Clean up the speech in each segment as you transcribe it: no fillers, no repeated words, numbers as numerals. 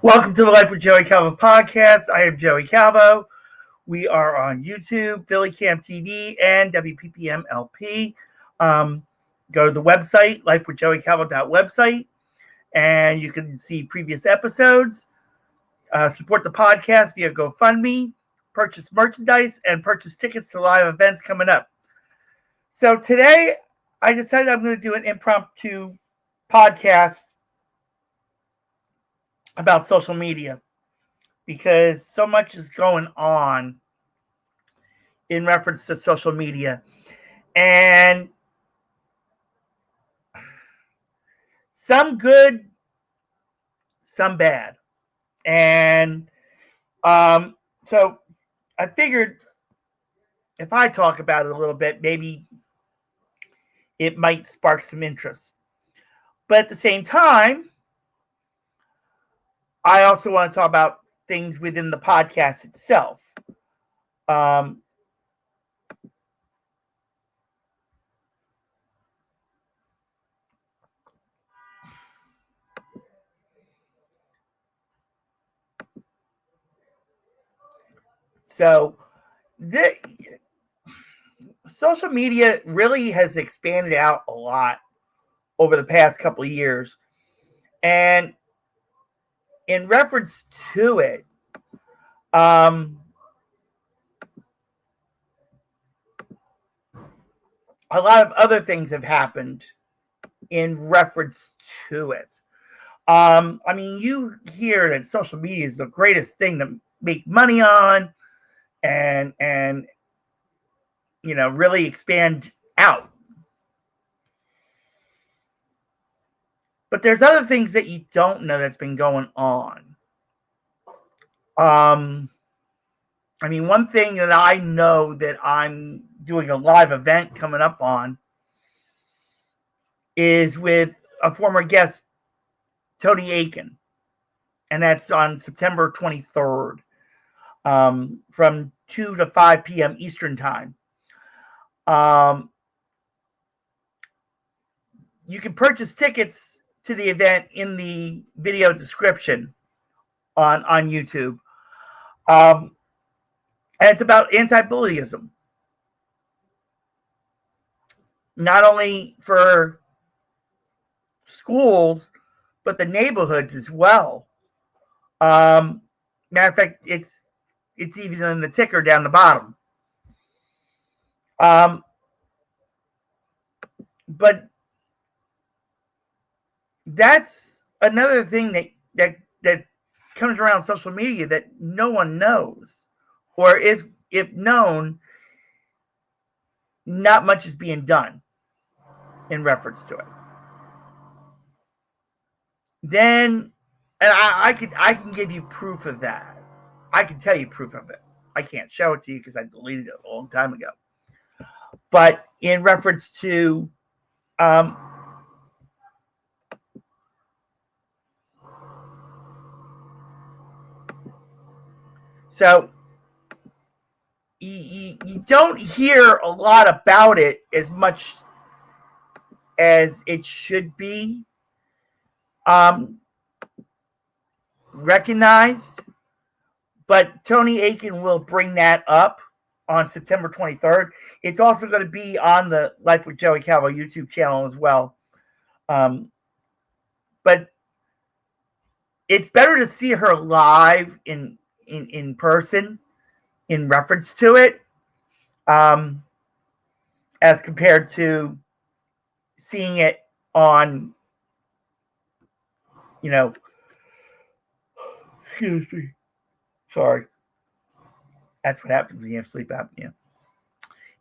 Welcome to the Life with Joey Calvo podcast. I am Joey Calvo. We are on YouTube, PhillyCAM TV, and WPPM-LP. Go to the website, lifewithjoeycalvo.website, and you can see previous episodes. Support the podcast via GoFundMe, purchase merchandise, and purchase tickets to live events coming up. So today, I decided I'm going to do an impromptu podcast about social media because so much is going on in reference to social media, and some good, some bad. And so I figured if I talk about it a little bit, maybe it might spark some interest. But at the same time, I also want to talk about things within the podcast itself. So social media really has expanded out a lot over the past couple of years. And in reference to it, a lot of other things have happened in reference to it. I mean, you hear that social media is the greatest thing to make money on and really expand out. But there's other things that you don't know that's been going on. I mean, one thing that I know that I'm doing a live event coming up on is with a former guest, Tony Aiken, and that's on September 23rd from 2 to 5 p.m. Eastern Time. You can purchase tickets to the event in the video description on YouTube. And it's about anti-bullyism. Not only for schools, but the neighborhoods as well. Matter of fact, it's even in the ticker down the bottom. But that's another thing that comes around social media that no one knows, or if known, not much is being done in reference to it. Then, and I can give you proof of that. I can tell you proof of it. I can't show it to you because I deleted it a long time ago. But in reference to so you don't hear a lot about it as much as it should be recognized. But Tony Aiken will bring that up on September 23rd. It's also going to be on the Life with Joey Calvo YouTube channel as well. But it's better to see her live in person in reference to it, as compared to seeing it on, excuse me, sorry. That's what happens when you have sleep apnea.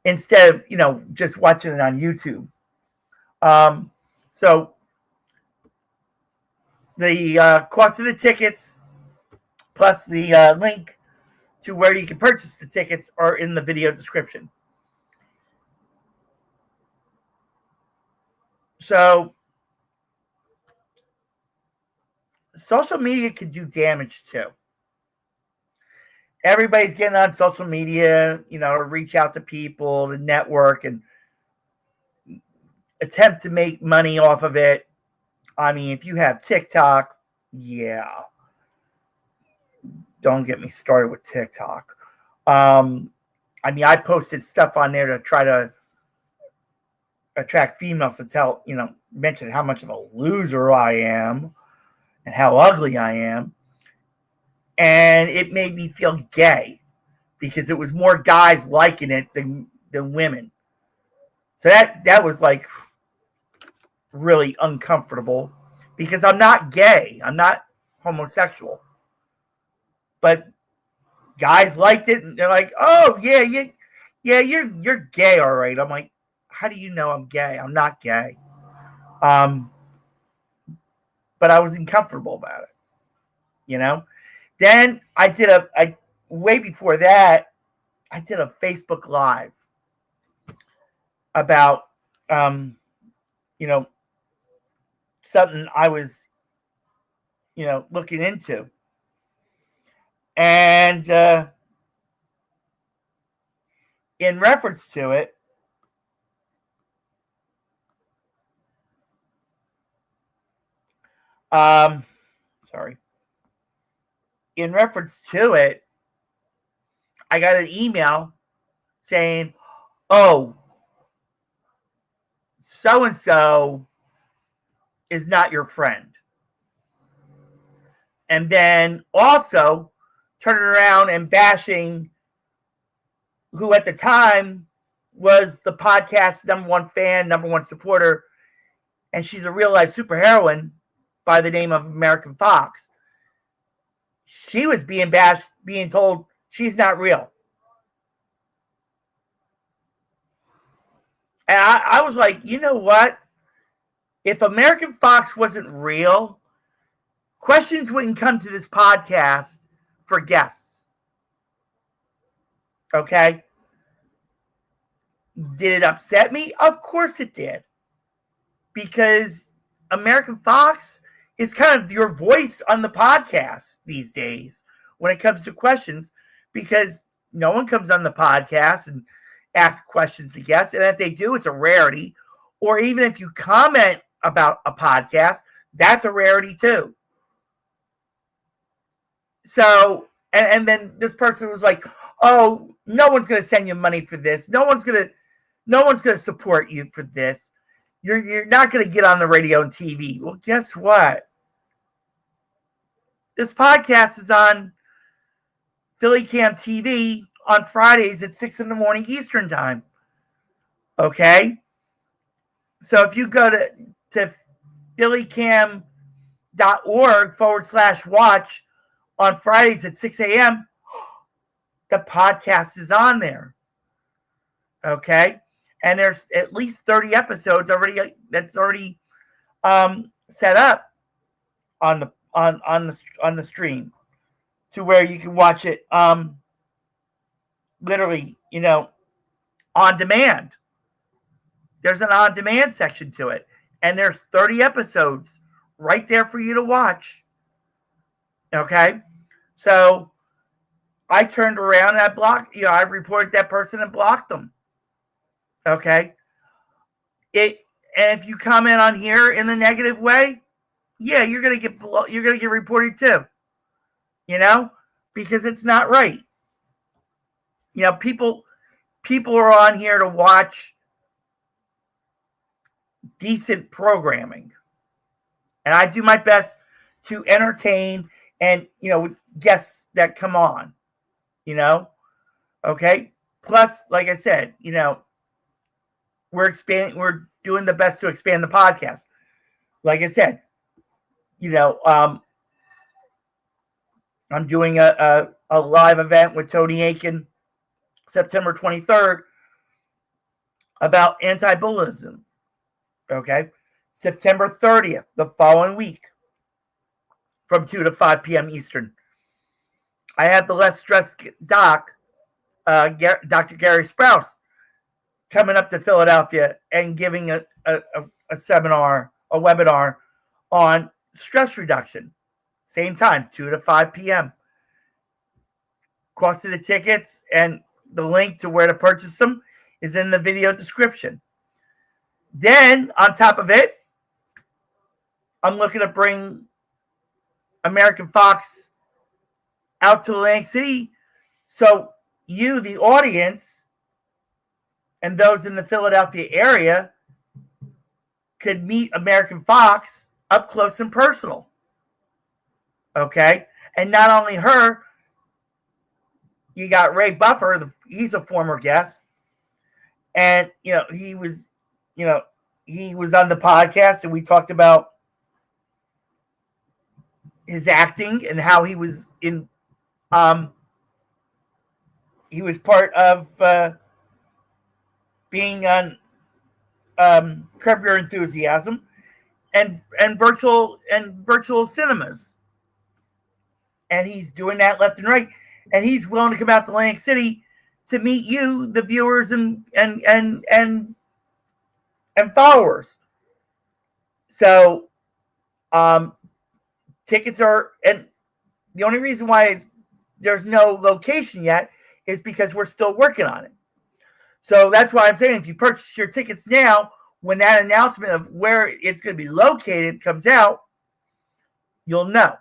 Instead of, just watching it on YouTube. So the cost of the tickets plus the link to where you can purchase the tickets are in the video description. So social media can do damage too. Everybody's getting on social media, to reach out to people, to network, and attempt to make money off of it. I mean, if you have TikTok, yeah. don't get me started with TikTok. I mean, I posted stuff on there to try to attract females to mention how much of a loser I am and how ugly I am. And it made me feel gay because it was more guys liking it than women. So that was like really uncomfortable because I'm not gay. I'm not homosexual. But guys liked it and they're like, "Oh, yeah, you're gay, all right." I'm like, "How do you know I'm gay? I'm not gay." But I was uncomfortable about it, you know? Then way before that, I did a Facebook Live about, something I was, looking into. And in reference to it, sorry. In reference to it, I got an email saying, "Oh, so-and-so is not your friend." And then also turning around and bashing who at the time was the podcast's number one fan, number one supporter, and she's a real life superheroine by the name of American Fox. She was being bashed, being told she's not real. And I was like, you know what? If American Fox wasn't real, questions wouldn't come to this podcast for guests. Okay? Did it upset me? Of course it did. Because American Fox is kind of your voice on the podcast these days when it comes to questions, because no one comes on the podcast and asks questions to guests. And if they do, it's a rarity. Or even if you comment about a podcast, that's a rarity too. So, and then this person was like, "Oh, no one's going to send you money for this. No one's going to support you for this. You're not going to get on the radio and TV." Well, guess what? This podcast is on PhillyCAM TV on Fridays at 6 in the morning Eastern time. Okay? So if you go to PhillyCAM.org/watch on Fridays at 6 a.m., the podcast is on there. Okay? And there's at least 30 episodes already that's already set up on the stream to where you can watch it literally, on demand. There's an on demand section to it, and there's 30 episodes right there for you to watch. Okay? So I turned around and I reported that person and blocked them. Okay? And if you comment on here in the negative way, yeah, you're gonna get reported too. Because it's not right. People are on here to watch decent programming, and I do my best to entertain and guests that come on. Okay. Plus, like I said, we're expanding. We're doing the best to expand the podcast. Like I said, I'm doing a live event with Tony Aiken September 23rd about anti-bullyism. Okay. September 30th, the following week, from 2 to 5 p.m. Eastern. I have the Less Stressed Doc, Dr. Gary Sprouse, coming up to Philadelphia and giving a seminar, a webinar on stress reduction. Same time, 2 to 5 p.m. Cost of the tickets and the link to where to purchase them is in the video description. Then, on top of it, I'm looking to bring American Fox out to Atlantic City so you, the audience, and those in the Philadelphia area could meet American Fox up close and personal. Okay? And not only her, you got Ray Buffer, he's a former guest. And, he was on the podcast and we talked about his acting and how he was he was part of being on Curb Your Enthusiasm and virtual cinemas. And he's doing that left and right. And he's willing to come out to Atlantic City to meet you, the viewers and followers. So tickets are, and the only reason why there's no location yet is because we're still working on it. So that's why I'm saying if you purchase your tickets now, when that announcement of where it's going to be located comes out, you'll know.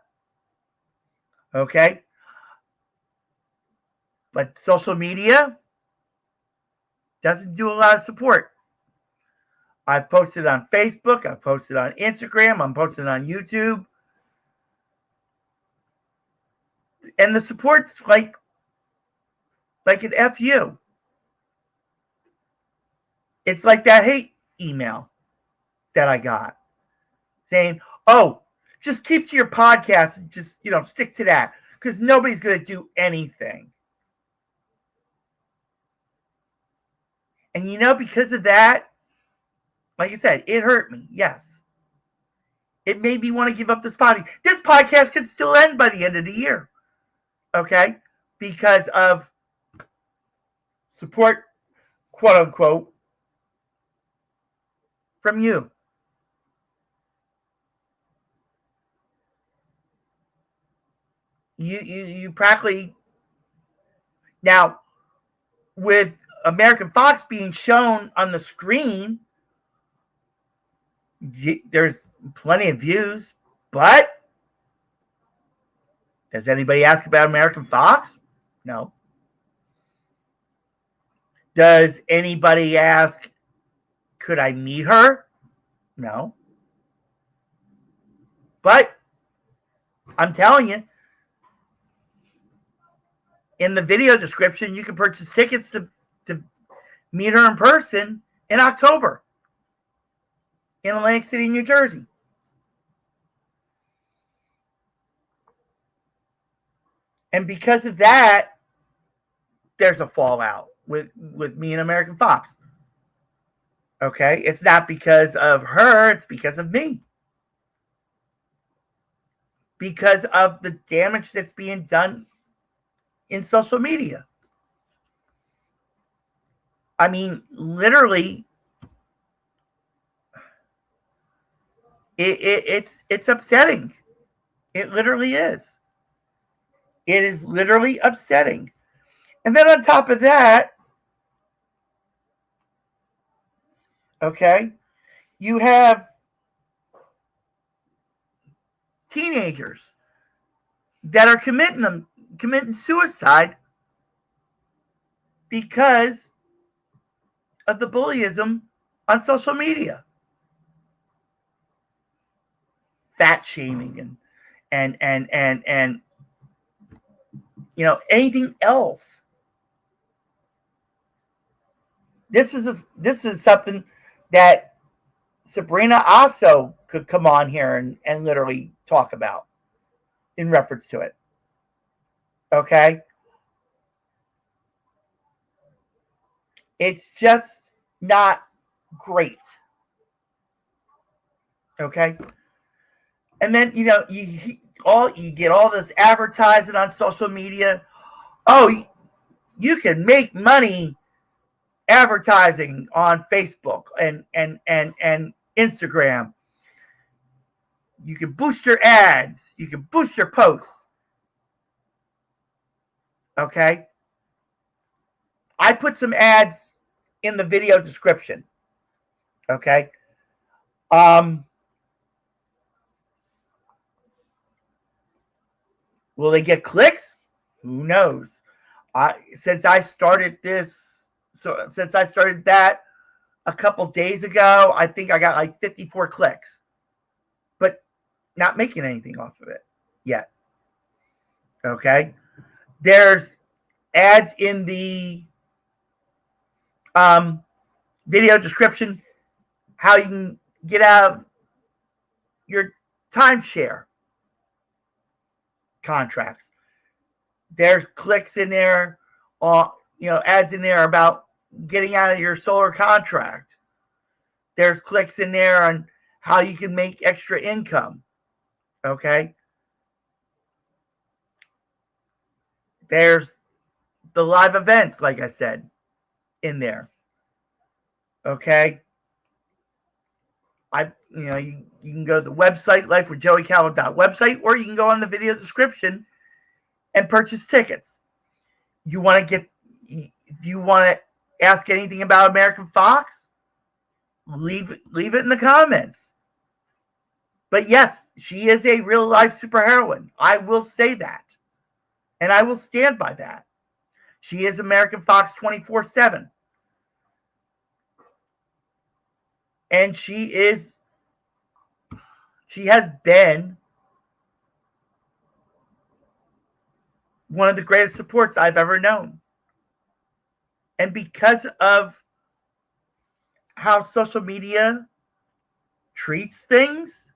Okay? But social media doesn't do a lot of support. I've posted on Facebook. I've posted on Instagram. I'm posted on YouTube. And the support's like an FU. It's like that hate email that I got saying, oh, just keep to your podcast and just, stick to that because nobody's going to do anything. And, because of that, like I said, it hurt me. Yes. It made me want to give up this podcast. This podcast could still end by the end of the year. Okay? Because of support, quote unquote, from you. You practically now with American Fox being shown on the screen, there's plenty of views, but does anybody ask about American Fox? No. Does anybody ask, could I meet her? No. But I'm telling you, in the video description, you can purchase tickets to meet her in person in October in Atlantic City, New Jersey. And because of that, there's a fallout with me and American Fox. Okay? It's not because of her, it's because of me. Because of the damage that's being done in social media. I mean, literally, it's upsetting. It literally is. It is literally upsetting. And then on top of that, okay, you have teenagers that are committing suicide because of the bullyism on social media. Fat shaming and anything else. This is something that Sabrina also could come on here and literally talk about in reference to it. Okay? It's just not great. Okay? And then, you get all this advertising on social media. Oh, you can make money advertising on Facebook and Instagram. You can boost your ads. You can boost your posts. Okay? I put some ads in the video description. Okay? Will they get clicks? Who knows? Since I started that a couple days ago, I think I got like 54 clicks, but not making anything off of it yet. Okay. There's ads in the video description how you can get out of your timeshare contracts. There's clicks in there, ads in there about getting out of your solar contract. There's clicks in there on how you can make extra income. Okay. There's the live events, like I said, in there. Okay. You can go to the website, lifewithjoeycalvo.website, or you can go on the video description and purchase tickets. If you want to ask anything about American Fox, leave it in the comments. But yes, she is a real life superheroine. I will say that. And I will stand by that. She is American Fox 24/7. And she has been one of the greatest supports I've ever known. And because of how social media treats things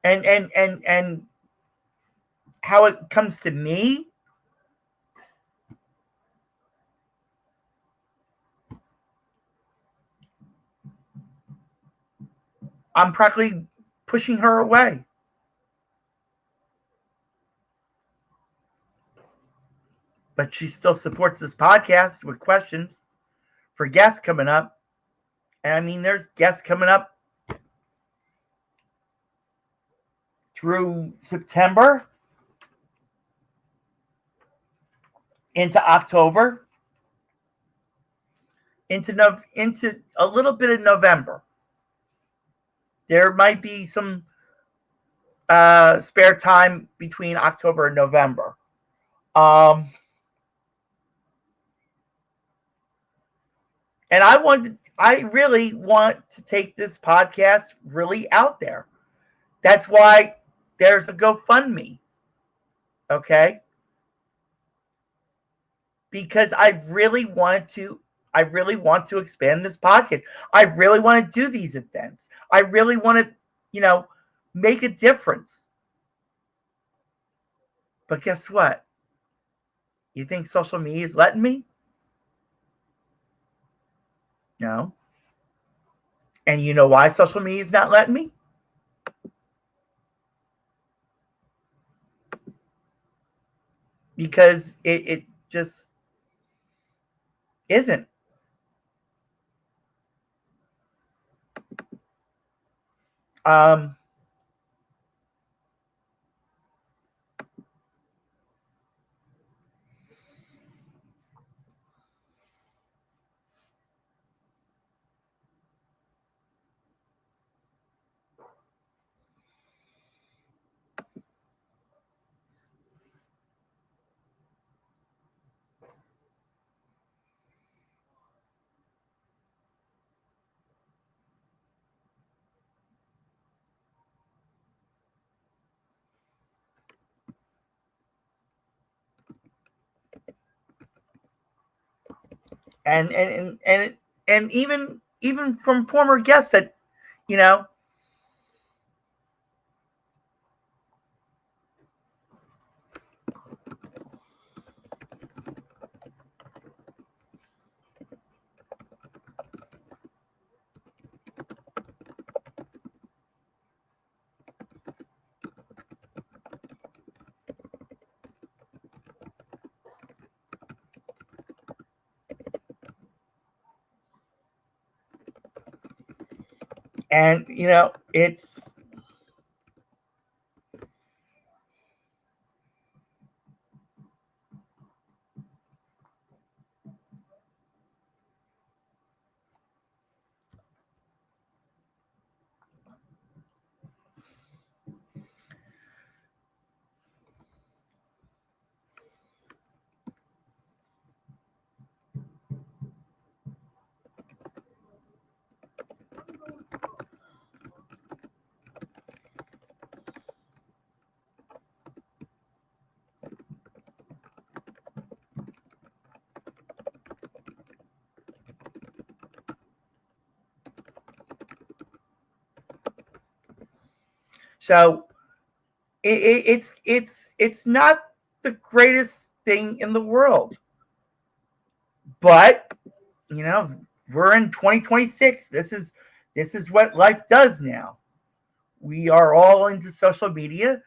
and how it comes to me, I'm practically pushing her away. But she still supports this podcast with questions for guests coming up. And I mean, there's guests coming up through September into October, into a little bit of November. There might be some spare time between October and November. And I really want to take this podcast really out there. That's why there's a GoFundMe. Okay? Because I really want to expand this podcast. I really want to do these events. I really want to, make a difference. But guess what? You think social media is letting me? No. And you know why social media is not letting me? Because it just isn't. And even from former guests that, and it's So it's not the greatest thing in the world. But, we're in 2026. This is what life does now. We are all into social media.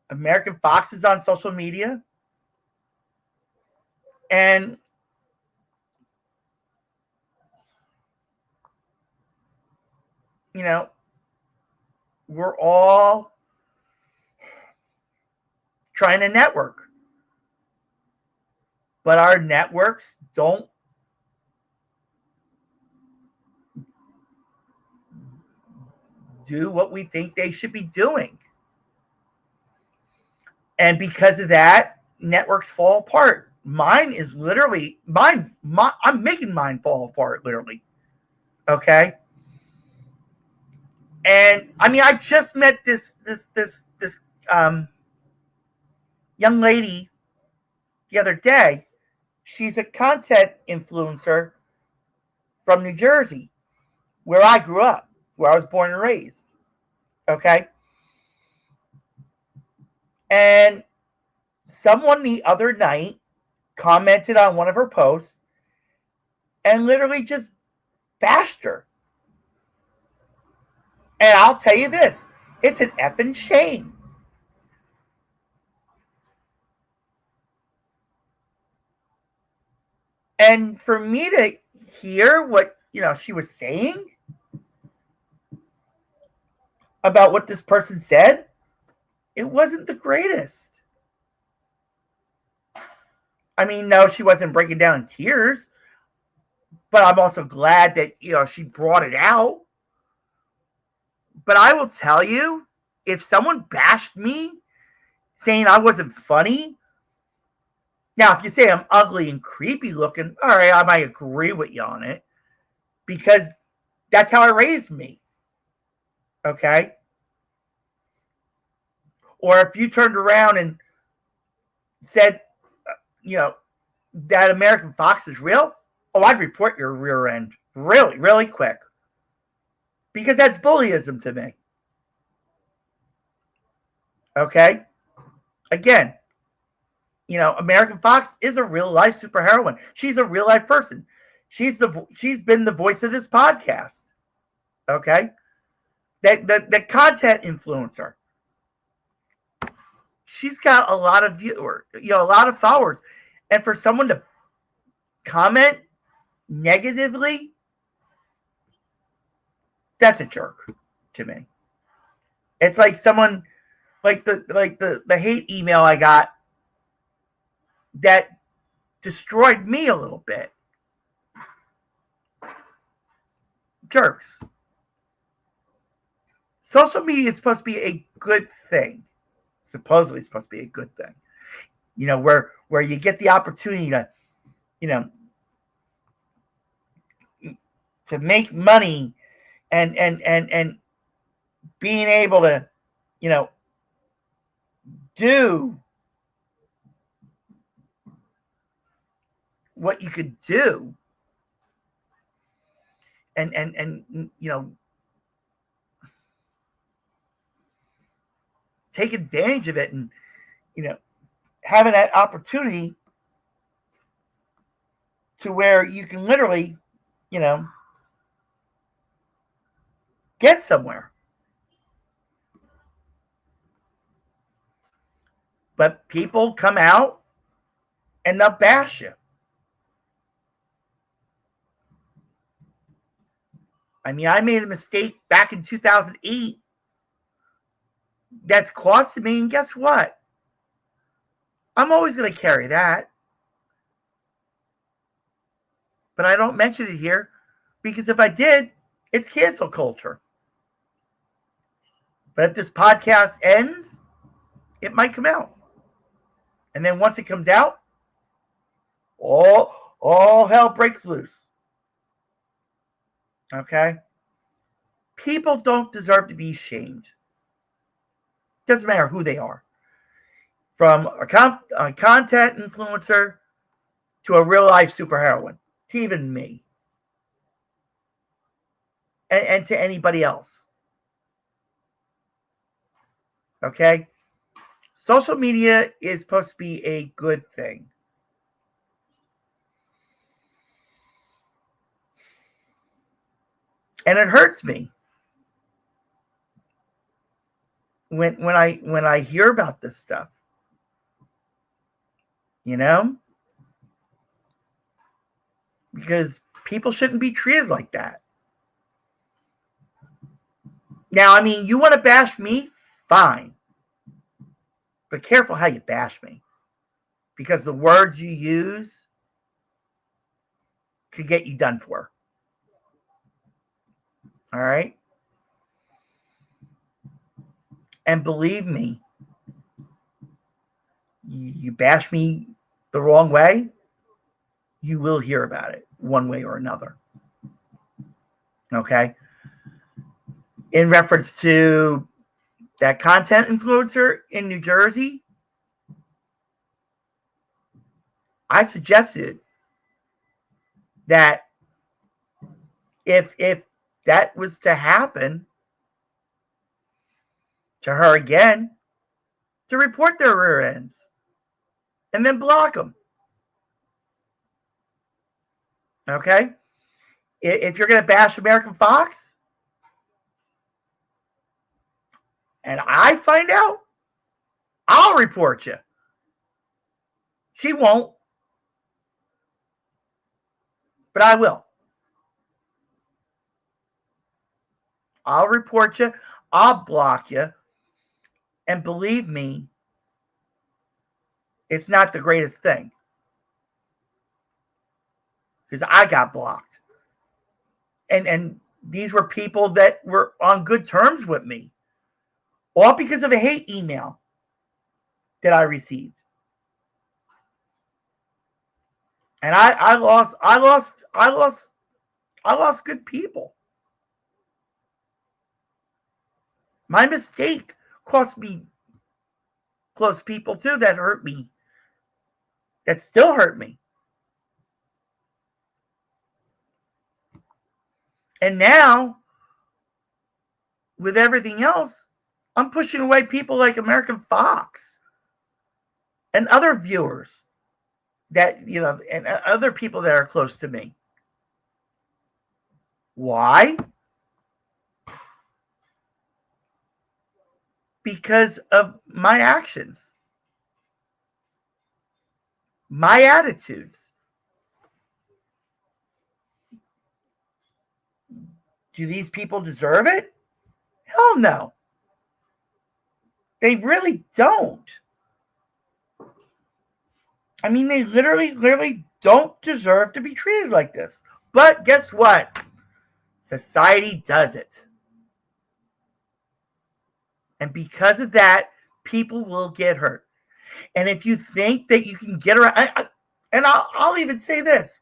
American Fox is on social media. And we're all trying to network. But our networks don't do what we think they should be doing. And because of that, networks fall apart. Mine is literally I'm making mine fall apart, literally. Okay. And I mean, I just met this young lady the other day. She's a content influencer from New Jersey, where I grew up, where I was born and raised. Okay. And someone the other night commented on one of her posts and literally just bashed her. And I'll tell you this, it's an effing shame. And for me to hear what, she was saying about what this person said, it wasn't the greatest. I mean, no, she wasn't breaking down in tears, but I'm also glad that, she brought it out. But I will tell you, if someone bashed me saying I wasn't funny, now if you say I'm ugly and creepy looking, all right, I might agree with you on it, because that's how it raised me. Okay? Or if you turned around and said, that American Fox is real, I'd report your rear end really, really quick. Because that's bullyism to me. Okay? Again, American Fox is a real life superheroine. She's a real life person. She's been the voice of this podcast. Okay? The content influencer. She's got a lot of viewers, a lot of followers. And for someone to comment negatively, that's a jerk to me. It's like someone, like the hate email I got that destroyed me a little bit. Jerks. Social media is supposed to be a good thing. Supposedly it's supposed to be a good thing. Where you get the opportunity to, to make money and being able to, do what you could do and take advantage of it and, having that opportunity to where you can literally, get somewhere. But people come out and they'll bash you. I mean, I made a mistake back in 2008 that's costed me, and guess what? I'm always going to carry that. But I don't mention it here because if I did, it's cancel culture. But if this podcast ends, it might come out. And then once it comes out, all hell breaks loose. Okay? People don't deserve to be shamed. Doesn't matter who they are. From a content influencer to a real life superheroine, to even me. And to anybody else. Okay? Social media is supposed to be a good thing. And it hurts me when I hear about this stuff. You know? Because people shouldn't be treated like that. Now, I mean, you want to bash me? Fine. But careful how you bash me. Because the words you use could get you done for. All right? And believe me, you bash me the wrong way, you will hear about it one way or another. Okay? In reference to that content influencer in New Jersey, I suggested that if that was to happen to her again, to report their rear ends and then block them. Okay? If you're going to bash American Fox and I find out, I'll report you. She won't, but I will. I'll report you. I'll block you. And believe me, it's not the greatest thing. Because I got blocked. And these were people that were on good terms with me. All because of a hate email that I received. And I lost good people. My mistake cost me close people too that hurt me. That still hurt me. And now, with everything else, I'm pushing away people like American Fox and other viewers that, you know, and other people that are close to me. Why? Because of my actions, my attitudes. Do these people deserve it? Hell no. They really don't. I mean, they literally don't deserve to be treated like this. But guess what? Society does it. And because of that, people will get hurt. And if you think that you can get around, and I'll even say this.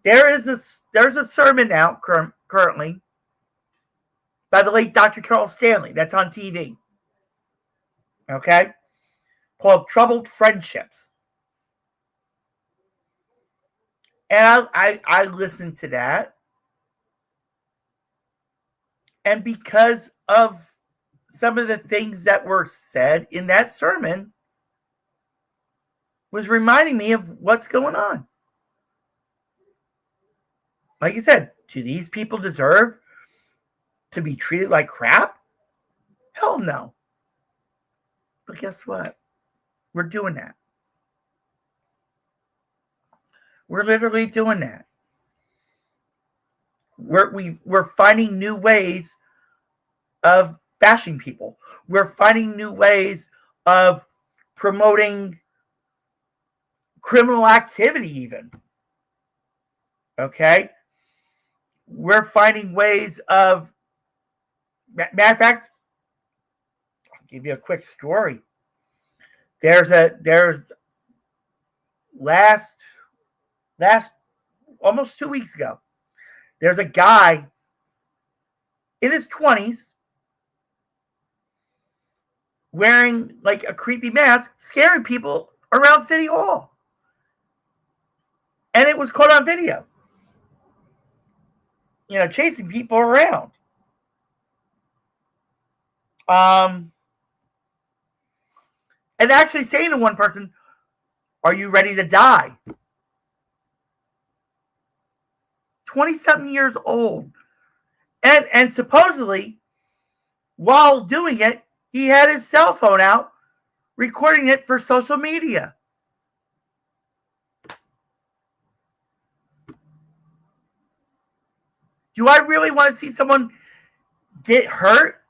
There's a sermon out currently by the late Dr. Charles Stanley that's on TV. Okay? Called Troubled Friendships. And I listened to that. And because of some of the things that were said in that sermon was reminding me of what's going on. Like you said, do these people deserve to be treated like crap? Hell no. But guess what? We're doing that. We're literally doing that. We're finding new ways of bashing people. We're finding new ways of promoting criminal activity even. Okay? We're finding ways of, matter of fact, I'll give you a quick story. There's last almost 2 weeks ago, there's a guy in his 20s wearing like a creepy mask, scaring people around City Hall. And it was caught on video. You know, chasing people around. And actually saying to one person, "Are you ready to die?" 20-something years old. And supposedly, while doing it, he had his cell phone out, recording it for social media. Do I really want to see someone get hurt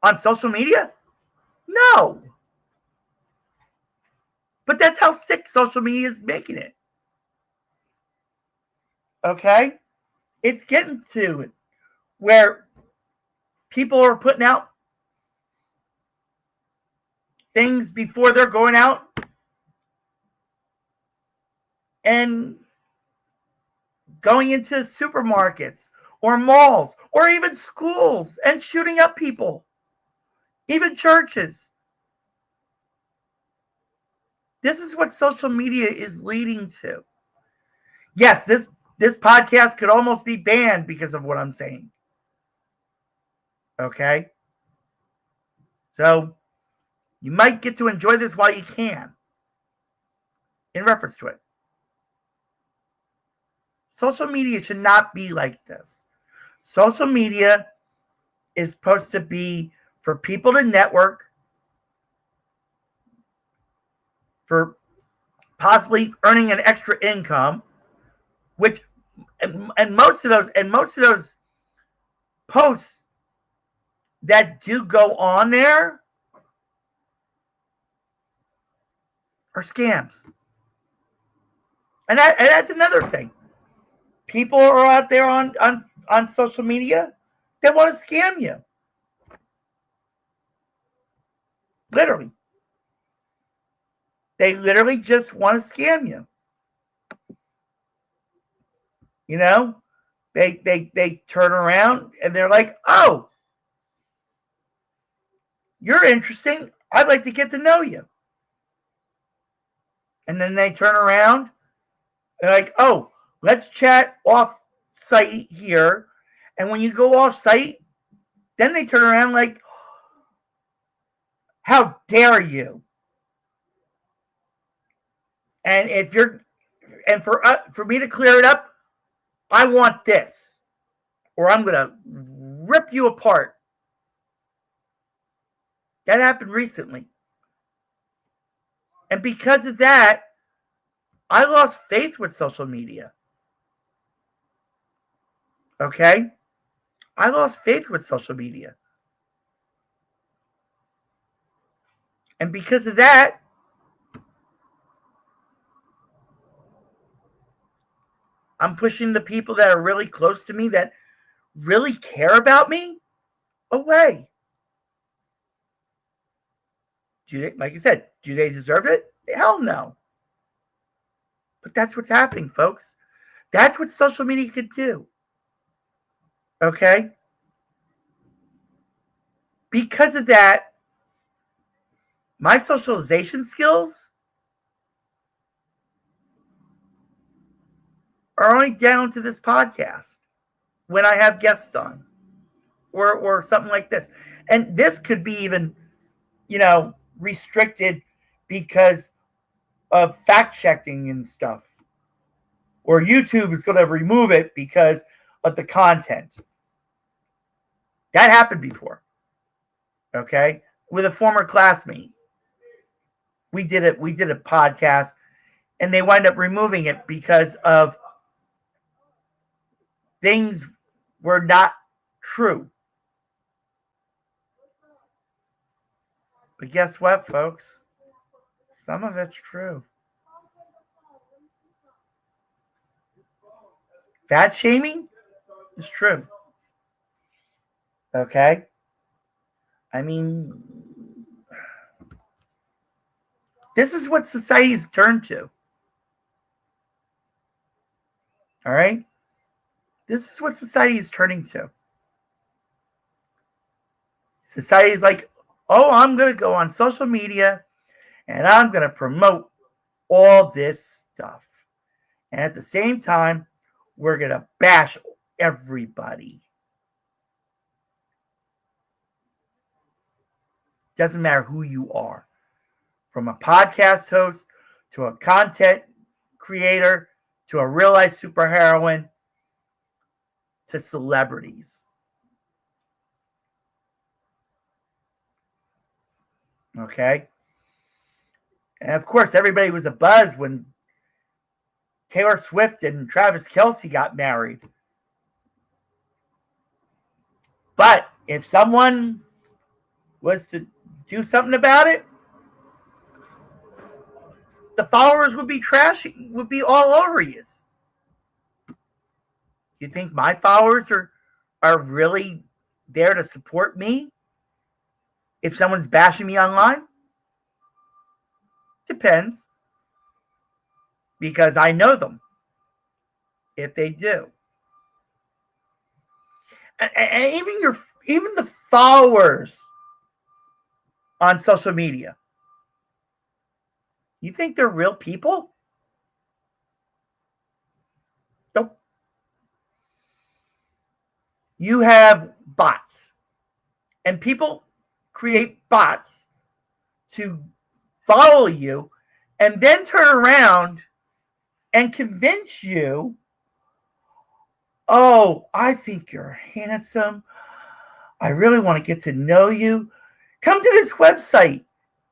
on social media? No. But that's how sick social media is making it. Okay? It's getting to it where people are putting out things before they're going out and going into supermarkets or malls or even schools and shooting up people, even churches. This is what social media is leading to. Yes, this podcast could almost be banned because of what I'm saying. Okay? So you might get to enjoy this while you can in reference to it. Social media should not be like this. Social media is supposed to be for people to network, for possibly earning an extra income, which and most of those posts that do go on there are scams. And that's another thing. People are out there on social media that want to scam you. Literally. They literally just want to scam you. You know? They turn around and they're like, "Oh, you're interesting. I'd like to get to know you." And then they turn around. They're like, "Oh, let's chat off site here." And when you go off site, then they turn around like, "How dare you?" And for me to clear it up, I want this, or I'm gonna rip you apart. That happened recently, and because of that, I lost faith with social media. Okay? I lost faith with social media. And because of that, I'm pushing the people that are really close to me, that really care about me, away. Like I said, do they deserve it? Hell no. But that's what's happening, folks. That's what social media could do. Okay? Because of that, my socialization skills are only down to this podcast when I have guests on, or something like this. And this could be even, restricted because of fact checking and stuff. Or YouTube is going to remove it because of the content. That happened before. Okay? With a former classmate. We did a podcast and they wind up removing it because of things were not true. But guess what, folks? Some of it's true. Fat shaming is true. Okay? I mean, this is what society's turned to. All right? This is what society is turning to. Society is like, "Oh, I'm going to go on social media and I'm going to promote all this stuff. And at the same time, we're going to bash everybody." Doesn't matter who you are. From a podcast host to a content creator to a real-life superheroine to celebrities. Okay? And of course, everybody was abuzz when Taylor Swift and Travis Kelce got married. But if someone was to do something about it, the followers would be trashy, would be all over you. You think my followers are really there to support me if someone's bashing me online? Depends. Because I know them. If they do. And even the followers on social media. You think they're real people? Nope. You have bots. And people create bots to follow you and then turn around and convince you, oh, I think you're handsome. I really want to get to know you. Come to this website.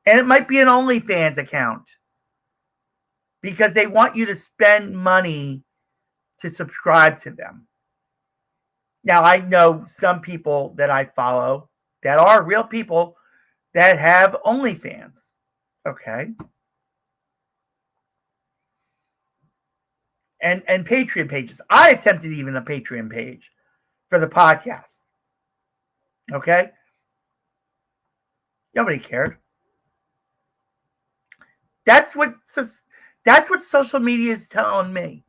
And it might be an OnlyFans account. Because they want you to spend money to subscribe to them. Now, I know some people that I follow that are real people that have OnlyFans. Okay. And Patreon pages. I attempted even a Patreon page for the podcast. Okay. Nobody cared. That's what social media is telling me.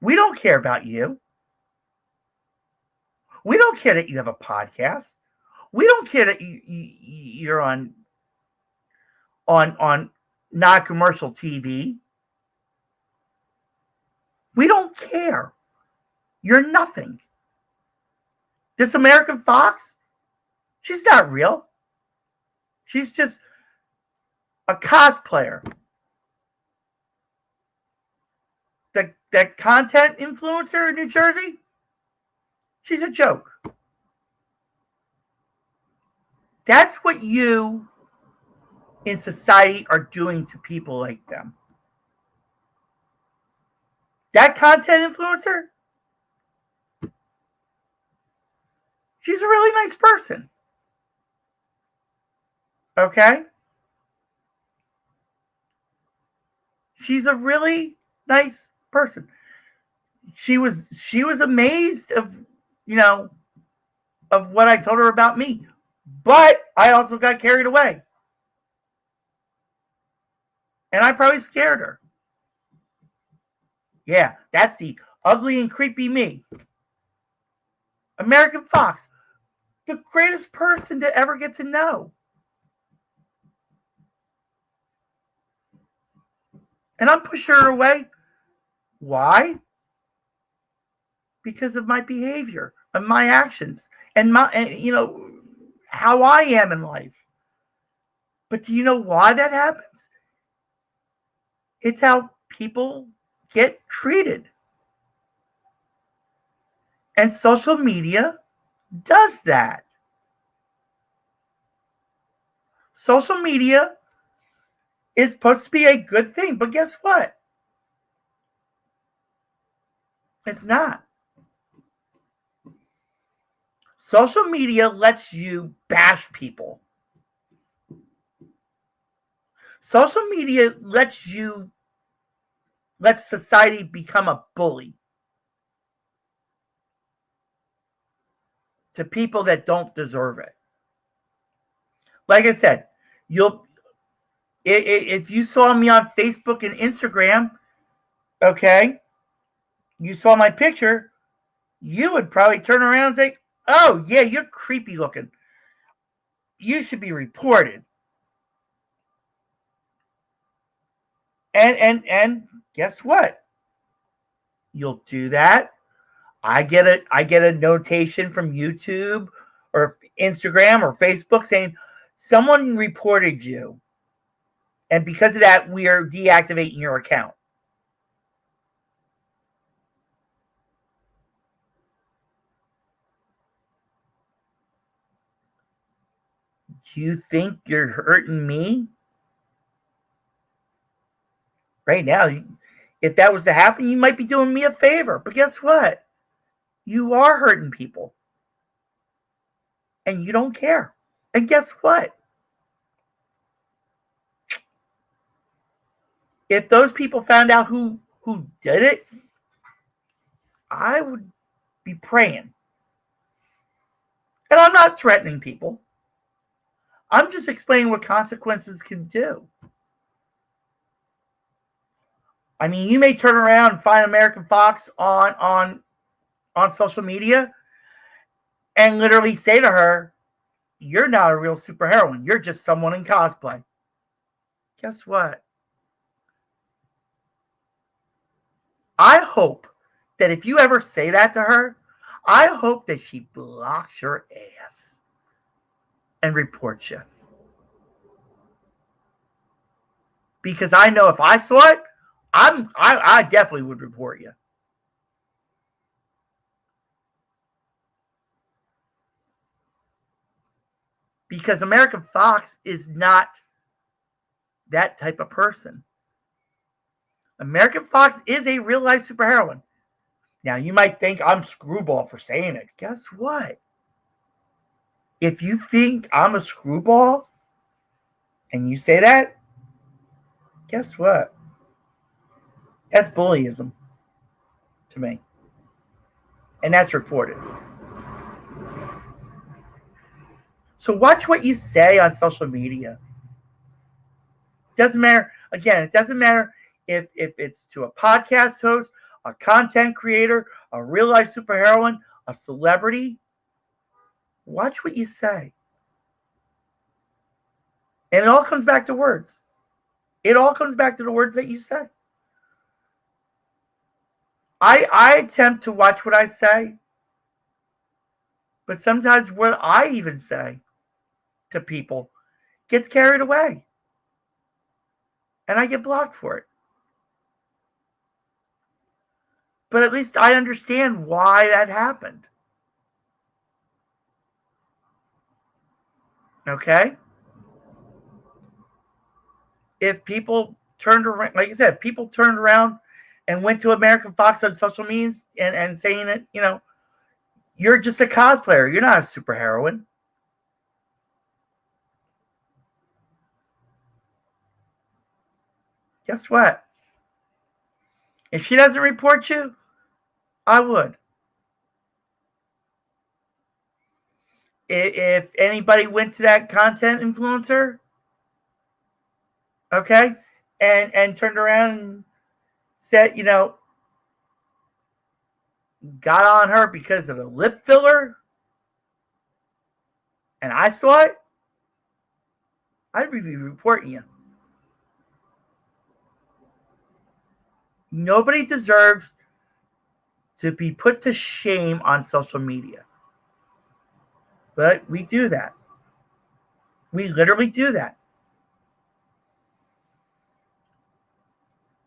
We don't care about you. We don't care that you have a podcast. We don't care that you're on non-commercial TV. We don't care. You're nothing. This American Fox, she's not real. She's just a cosplayer. That content influencer in New Jersey, she's a joke. That's what you in society are doing to people like them. That content influencer, she's a really nice person. Okay? She's a really nice person. She was amazed of what I told her about me. But I also got carried away. And I probably scared her. Yeah, that's the ugly and creepy me. American Fox, the greatest person to ever get to know. And I'm pushing her away. Why? Because of my behavior, of my actions, and how I am in life. But do you know why that happens? It's how people get treated. And social media does that. Social media is supposed to be a good thing, but guess what? It's not. Social media lets you bash people. Social media lets society become a bully to people that don't deserve it. Like I said, if you saw me on Facebook and Instagram, okay, you saw my picture, you would probably turn around and say, oh, yeah, you're creepy looking. You should be reported. And guess what? You'll do that. I get a notation from YouTube or Instagram or Facebook saying Someone reported you, and because of that, we are deactivating your account. You think you're hurting me? Right now, if that was to happen, you might be doing me a favor. But guess what? You are hurting people. And you don't care. And guess what? If those people found out who did it, I would be praying. And I'm not threatening people. I'm just explaining what consequences can do. I mean, you may turn around and find American Fox on social media and literally say to her, you're not a real superheroine. You're just someone in cosplay. Guess what? I hope that if you ever say that to her, I hope that she blocks your ass and reports you. Because I know if I saw it, I definitely would report you. Because American Fox is not that type of person. American Fox is a real life superheroine. Now, you might think I'm screwball for saying it. Guess what? If you think I'm a screwball and you say that, guess what? That's bullyism to me. And that's reported. So watch what you say on social media. Doesn't matter. Again, it doesn't matter if it's to a podcast host, a content creator, a real life superheroine, a celebrity. Watch what you say. And it all comes back to words. It all comes back to the words that you say. I attempt to watch what I say, but sometimes what I even say to people gets carried away. And I get blocked for it. But at least I understand why that happened. Okay? If people turned around, like I said, people turned around and went to American Fox on social media and saying that, you know, you're just a cosplayer. You're not a superheroine. Guess what? If she doesn't report you, I would. If anybody went to that content influencer, okay, and turned around and said, you know, got on her because of the lip filler, and I saw it, I'd be reporting you. Nobody deserves to be put to shame on social media. But we do that. We literally do that.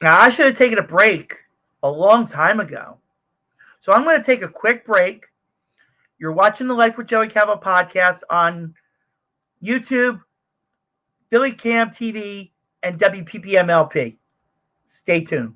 Now, I should have taken a break a long time ago. So I'm going to take a quick break. You're watching the Life with Joey Calvo podcast on YouTube, PhillyCAM TV, and WPPM-LP. Stay tuned.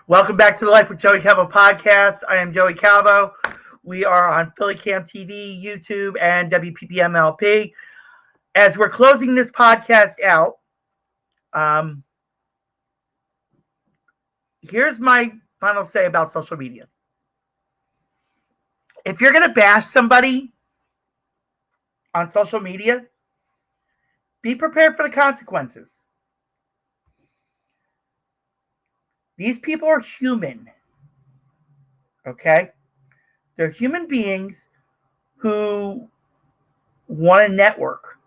Welcome back to the Life with Joey Calvo podcast. I am Joey Calvo. We are on PhillyCAM TV, YouTube, and WPPM-LP. As we're closing this podcast out, here's my final say about social media. If you're going to bash somebody on social media, be prepared for the consequences. These people are human, okay? They're human beings who want to network.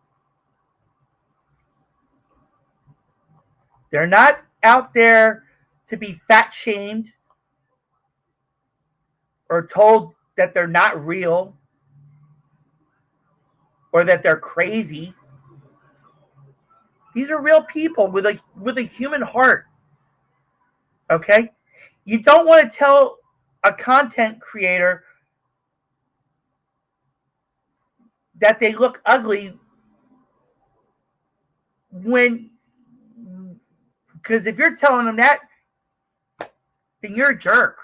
They're not out there to be fat shamed or told that they're not real or that they're crazy. These are real people with a human heart. Okay? You don't want to tell a content creator that they look ugly because if you're telling them that, then you're a jerk.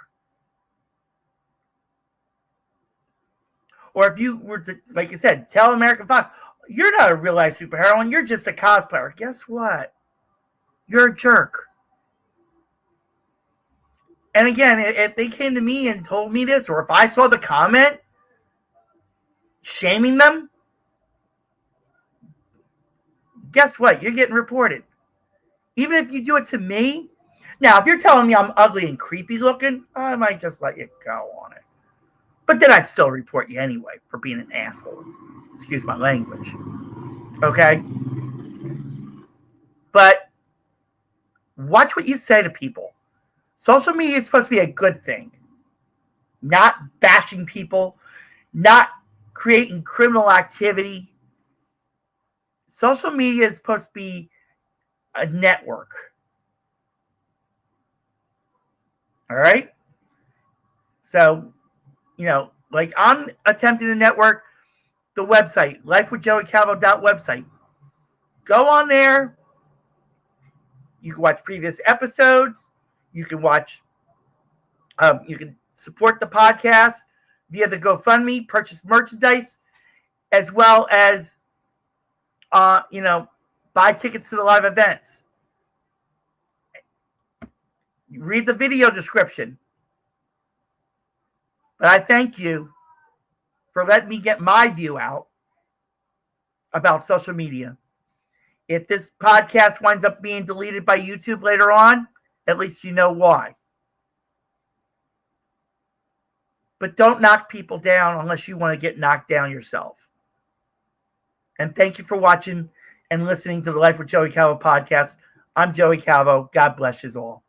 Or if you were to, like you said, tell American Fox, you're not a real life superheroine, you're just a cosplayer. Guess what? You're a jerk. And again, if they came to me and told me this, or if I saw the comment shaming them, guess what? You're getting reported. Even if you do it to me. Now, if you're telling me I'm ugly and creepy looking, I might just let you go on it. But then I'd still report you anyway for being an asshole. Excuse my language. Okay? But watch what you say to people. Social media is supposed to be a good thing. Not bashing people. Not creating criminal activity. Social media is supposed to be a network. All right? So, like I'm attempting to network the website, lifewithjoeycalvo.website. Go on there. You can watch previous episodes. You can watch, you can support the podcast via the GoFundMe, purchase merchandise, as well as, buy tickets to the live events. Read the video description. But I thank you for letting me get my view out about social media. If this podcast winds up being deleted by YouTube later on, at least you know why. But don't knock people down unless you want to get knocked down yourself. And thank you for watching and listening to the Life with Joey Calvo podcast. I'm Joey Calvo. God bless you all.